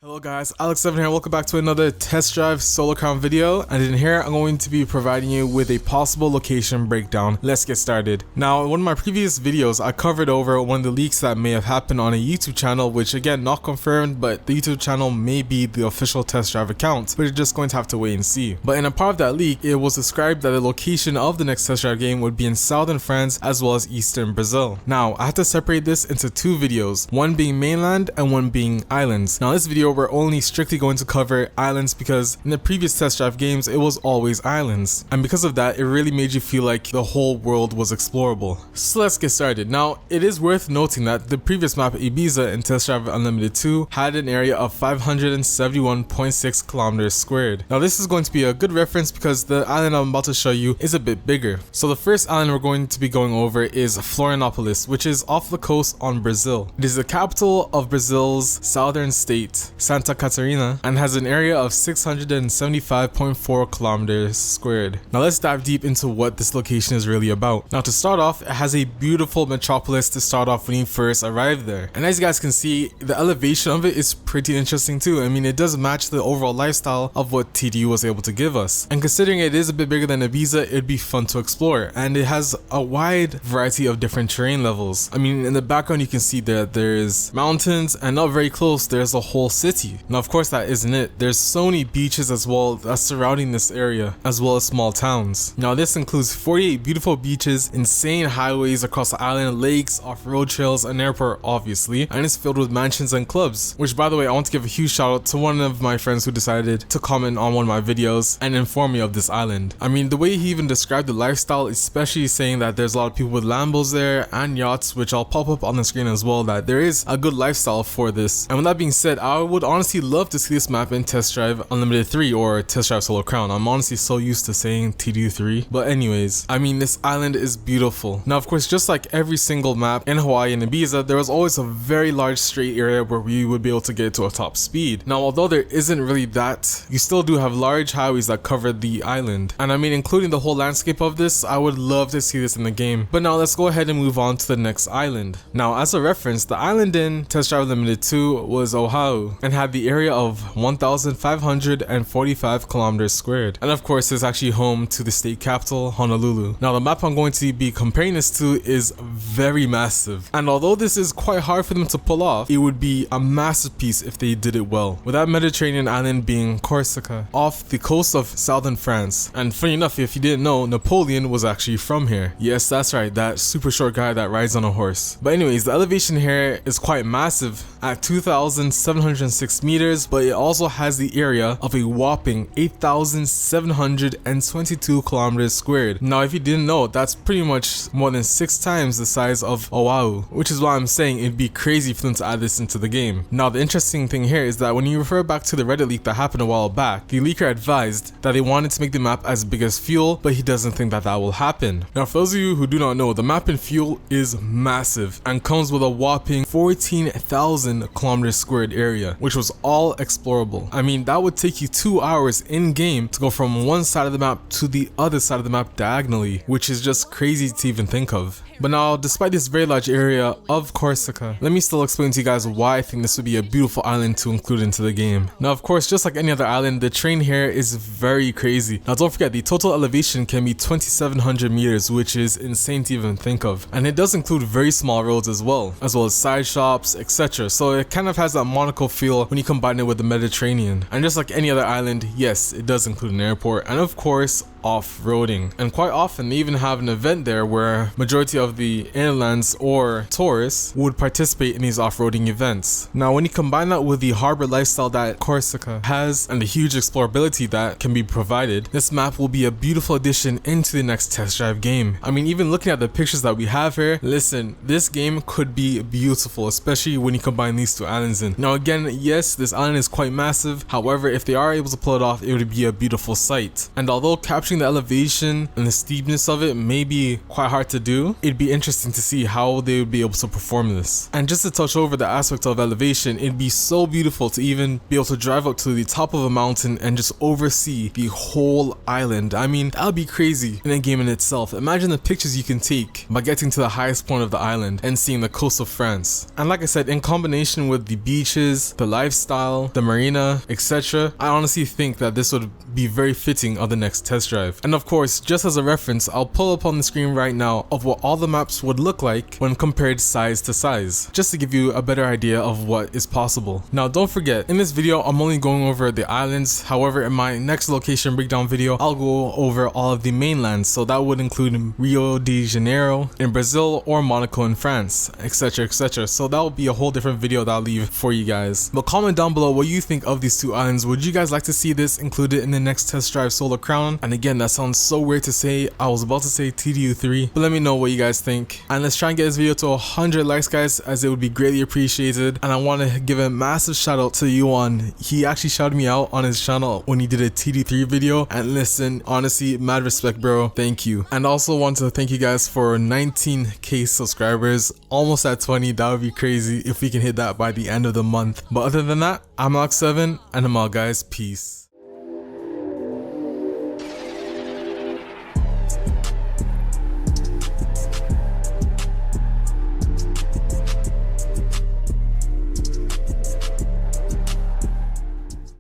Hello guys, Alex7 here, welcome back to another test drive solo crown video, and in here I'm going to be providing you with a possible location breakdown. Let's get started. Now in one of my previous videos I covered over one of the leaks that may have happened on a YouTube channel, which again not confirmed, but the YouTube channel may be the official test drive account, but you're just going to have to wait and see. But in a part of that leak it was described that the location of the next test drive game would be in southern France as well as eastern Brazil. Now I had to separate this into two videos, one being mainland and one being islands. Now this video we're only strictly going to cover islands because in the previous test drive games it was always islands, and because of that it really made you feel like the whole world was explorable. So let's get started. Now it is worth noting that the previous map Ibiza in Test Drive Unlimited 2 had an area of 571.6 kilometers squared. Now this is going to be a good reference because the island I'm about to show you is a bit bigger. So the first island we're going to be going over is Florianopolis, which is off the coast on Brazil. It is the capital of Brazil's southern state, Santa Catarina, and has an area of 675.4 kilometers squared. Now let's dive deep into what this location is really about. Now to start off, it has a beautiful metropolis to start off when you first arrive there. And as you guys can see, the elevation of it is pretty interesting too. I mean, it does match the overall lifestyle of what TDU was able to give us. And considering it is a bit bigger than Ibiza, it'd be fun to explore. And it has a wide variety of different terrain levels. I mean, in the background you can see that there's mountains, and not very close there's a whole city. Now of course that isn't it. There's so many beaches as well that's surrounding this area, as well as small towns. Now this includes 48 beautiful beaches, insane highways across the island, lakes, off-road trails, an airport obviously, and it's filled with mansions and clubs. Which by the way, I want to give a huge shout out to one of my friends who decided to comment on one of my videos and inform me of this island. I mean, the way he even described the lifestyle, especially saying that there's a lot of people with Lambos there and yachts, which I'll pop up on the screen as well, that there is a good lifestyle for this. And with that being said, I would honestly love to see this map in Test Drive Unlimited 3 or Test Drive Solo Crown. I'm honestly so used to saying TDU3, but anyways, I mean, this island is beautiful. Now of course, just like every single map in Hawaii and Ibiza, there was always a very large straight area where we would be able to get to a top speed. Now although there isn't really that, you still do have large highways that cover the island, and I mean, including the whole landscape of this, I would love to see this in the game. But now let's go ahead and move on to the next island. Now as a reference, the island in Test Drive Limited 2 was Oahu and had the area of 1,545 kilometers squared, and of course it's actually home to the state capital, Honolulu. Now the map I'm going to be comparing this to is very massive, and although this is quite hard for them to pull off, it would be a masterpiece if they did it well, with that Mediterranean island being Corsica, off the coast of southern France. And funny enough, if you didn't know, Napoleon was actually from here. Yes, that's right, that super short guy that rides on a horse. But anyways, the elevation here is quite massive at 2,706 meters, but it also has the area of a whopping 8,722 kilometers squared. Now if you didn't know, that's pretty much more than 6 times the size of Oahu, which is why I'm saying it'd be crazy for them to add this into the game. Now the interesting thing here is that when you refer back to the Reddit leak that happened a while back, the leaker advised that they wanted to make the map as big as Fuel, but he doesn't think that that will happen. Now for those of you who do not know, the map in Fuel is massive and comes with a whopping 14,000 kilometers squared area, which was all explorable. I mean, that would take you 2 hours in game to go from one side of the map to the other side of the map diagonally, which is just crazy to even think of. But now, despite this very large area of Corsica, let me still explain to you guys why I think this would be a beautiful island to include into the game. Now of course, just like any other island, the terrain here is very crazy. Now don't forget, the total elevation can be 2,700 meters, which is insane to even think of. And it does include very small roads as well as side shops, etc. So it kind of has that Monaco feel when you combine it with the Mediterranean. And just like any other island, yes, it does include an airport, and of course off-roading. And quite often they even have an event there where majority of the inlands or tourists would participate in these off-roading events. Now when you combine that with the harbor lifestyle that Corsica has and the huge explorability that can be provided, this map will be a beautiful addition into the next test drive game. I mean, even looking at the pictures that we have here, listen, this game could be beautiful, especially when you combine these two islands in. Now again, yes, this island is quite massive, however if they are able to pull it off, it would be a beautiful sight. And although capturing considering the elevation and the steepness of it may be quite hard to do, it'd be interesting to see how they would be able to perform this. And just to touch over the aspect of elevation, it'd be so beautiful to even be able to drive up to the top of a mountain and just oversee the whole island. I mean, that would be crazy in a game in itself. Imagine the pictures you can take by getting to the highest point of the island and seeing the coast of France. And like I said, in combination with the beaches, the lifestyle, the marina, etc., I honestly think that this would be very fitting on the next test drive. And of course, just as a reference, I'll pull up on the screen right now of what all the maps would look like when compared size to size, just to give you a better idea of what is possible. Now don't forget, in this video I'm only going over the islands. However, in my next location breakdown video, I'll go over all of the mainlands, so that would include Rio de Janeiro in Brazil or Monaco in France, etc, etc. So that will be a whole different video that I'll leave for you guys. But comment down below what you think of these two islands. Would you guys like to see this included in the next test drive Solar Crown? And again, that sounds so weird to say. I was about to say TDU3, but let me know what you guys think. And let's try and get this video to 100 likes, guys, as it would be greatly appreciated. And I want to give a massive shout out to Yuan. He actually shouted me out on his channel when he did a TD3 video, and listen, honestly, mad respect, bro. Thank you. And also want to thank you guys for 19k subscribers, almost at 20. That would be crazy if we can hit that by the end of the month. But other than that, I'm Lock7 and I'm out, guys. Peace.